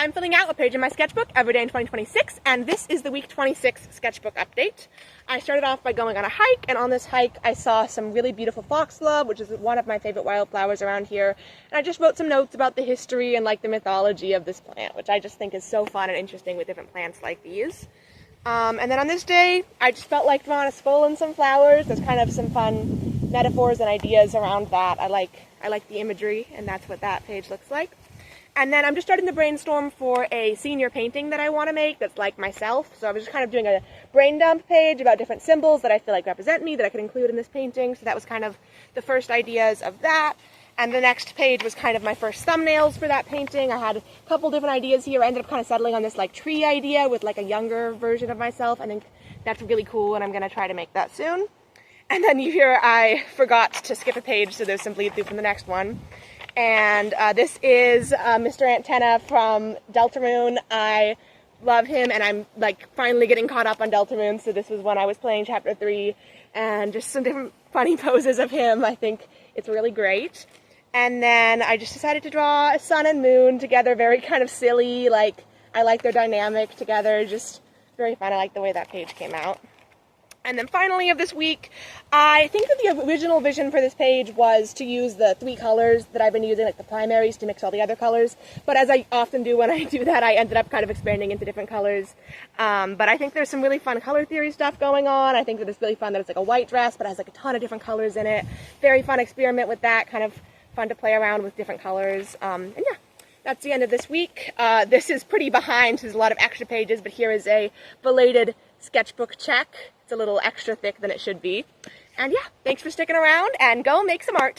I'm filling out a page in my sketchbook every day in 2026, and this is the week 26 sketchbook update. I started off by going on a hike, and on this hike I saw some really beautiful foxglove, which is one of my favorite wildflowers around here, and I just wrote some notes about the history and like the mythology of this plant, which I just think is so fun and interesting with different plants like these. And then on this day, I just felt like drawing a skull and some flowers. There's kind of some fun metaphors and ideas around that. I like the imagery, and that's what that page looks like. And then I'm just starting to brainstorm for a senior painting that I want to make that's like myself. So I was just kind of doing a brain dump page about different symbols that I feel like represent me that I could include in this painting. So that was kind of the first ideas of that. And the next page was kind of my first thumbnails for that painting. I had a couple different ideas here. I ended up kind of settling on this like tree idea with like a younger version of myself. I think that's really cool, and I'm going to try to make that soon. And then you hear I forgot to skip a page, so there's some bleed through from the next one. And this is Mr. Antenna from Deltarune. I love him, and I'm like finally getting caught up on Deltarune, so this was when I was playing Chapter 3, and just some different funny poses of him. I think it's really great. And then I just decided to draw a sun and moon together, very kind of silly, like I like their dynamic together, just very fun. I like the way that page came out. And then finally of this week, I think that the original vision for this page was to use the 3 colors that I've been using, like the primaries, to mix all the other colors. But as I often do when I do that, I ended up kind of expanding into different colors. But I think there's some really fun color theory stuff going on. I think that it's really fun that it's like a white dress, but it has like a ton of different colors in it. Very fun experiment with that, kind of fun to play around with different colors. And yeah. That's the end of this week. This is pretty behind, so there's a lot of extra pages, but here is a belated sketchbook check. It's a little extra thick than it should be. And yeah, thanks for sticking around, and go make some art.